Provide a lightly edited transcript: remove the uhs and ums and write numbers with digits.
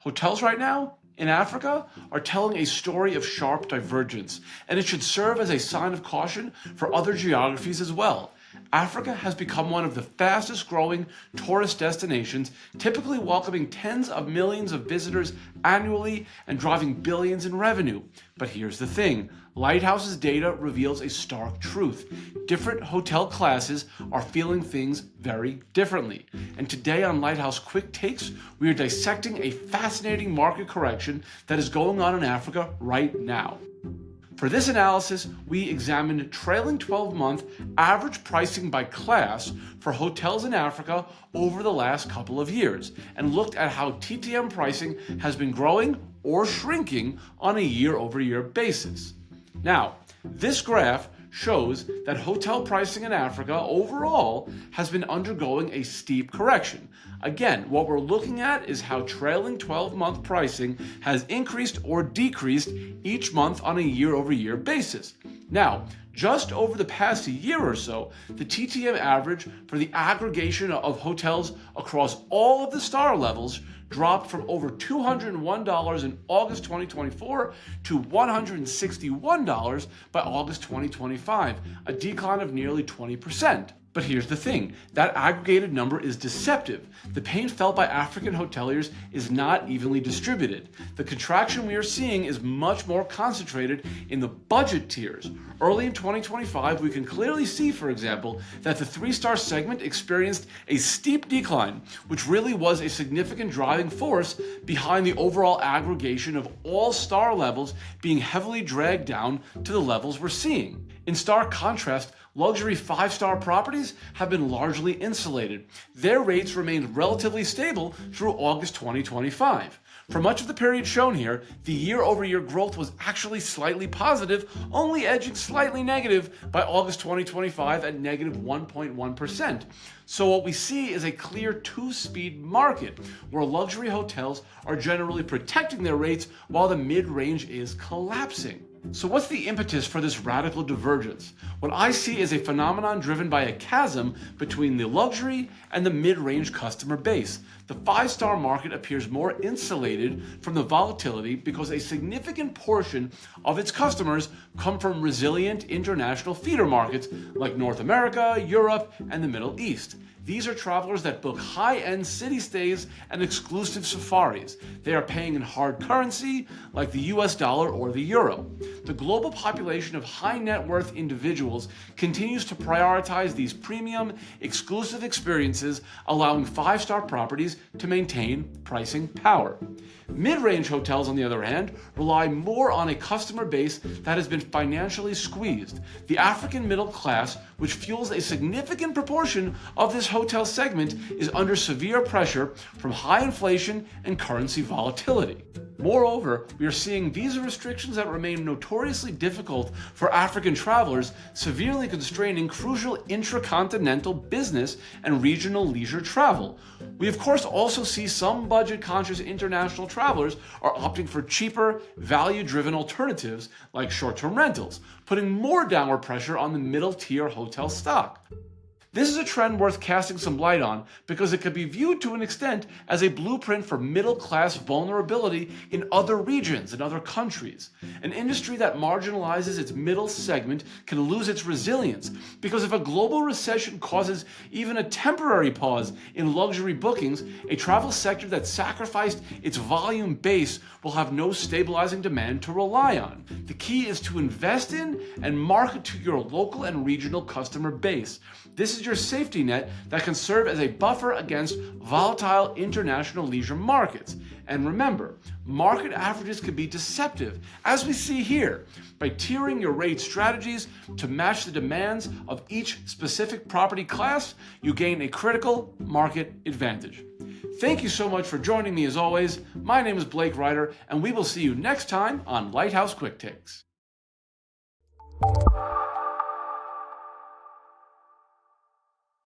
Hotels right now in Africa are telling a story of sharp divergence, and it should serve as a sign of caution for other geographies as well. Africa has become one of the fastest growing tourist destinations, typically welcoming tens of millions of visitors annually and driving billions in revenue. But here's the thing, Lighthouse's data reveals a stark truth. Different hotel classes are feeling things very differently. And today on Lighthouse Quick Takes, we are dissecting a fascinating market correction that is going on in Africa right now. For this analysis, we examined trailing 12-month average pricing by class for hotels in Africa over the last couple of years and looked at how TTM pricing has been growing or shrinking on a year-over-year basis. Now, this graph shows that hotel pricing in Africa overall has been undergoing a steep correction. Again, what we're looking at is how trailing 12-month pricing has increased or decreased each month on a year-over-year basis. Now, just over the past year or so, the TTM average for the aggregation of hotels across all of the star levels dropped from over $201 in August 2024 to $161 by August 2025, a decline of nearly 20%. But here's the thing, that aggregated number is deceptive. The pain felt by African hoteliers is not evenly distributed. The contraction we are seeing is much more concentrated in the budget tiers. Early in 2025, we can clearly see, for example, that the 3-star segment experienced a steep decline, which really was a significant driving force behind the overall aggregation of all star levels being heavily dragged down to the levels we're seeing. In stark contrast, luxury 5-star properties have been largely insulated. Their rates remained relatively stable through August 2025. For much of the period shown here, the year-over-year growth was actually slightly positive, only edging slightly negative by August 2025 at negative 1.1%. So what we see is a clear two-speed market, where luxury hotels are generally protecting their rates while the mid-range is collapsing. So what's the impetus for this radical divergence? What I see is a phenomenon driven by a chasm between the luxury and the mid-range customer base. The 5-star market appears more insulated from the volatility because a significant portion of its customers come from resilient international feeder markets like North America, Europe, and the Middle East. These are travelers that book high-end city stays and exclusive safaris. They are paying in hard currency like the US dollar or the euro. The global population of high net worth individuals continues to prioritize these premium, exclusive experiences, allowing 5-star properties to maintain pricing power. Mid-range hotels, on the other hand, rely more on a customer base that has been financially squeezed. The African middle class, which fuels a significant proportion of this hotel segment, is under severe pressure from high inflation and currency volatility. Moreover, we are seeing visa restrictions that remain notoriously difficult for African travelers, severely constraining crucial intracontinental business and regional leisure travel. We of course also see some budget-conscious international travelers are opting for cheaper, value-driven alternatives like short-term rentals, putting more downward pressure on the middle-tier hotel stock. This is a trend worth casting some light on because it could be viewed to an extent as a blueprint for middle-class vulnerability in other regions and other countries. An industry that marginalizes its middle segment can lose its resilience because if a global recession causes even a temporary pause in luxury bookings, a travel sector that sacrificed its volume base will have no stabilizing demand to rely on. The key is to invest in and market to your local and regional customer base. This is your safety net that can serve as a buffer against volatile international leisure markets. And remember, market averages can be deceptive, as we see here. By tiering your rate strategies to match the demands of each specific property class, you gain a critical market advantage. Thank you so much for joining me as always. My name is Blake Reiter, and we will see you next time on Lighthouse Quick Takes.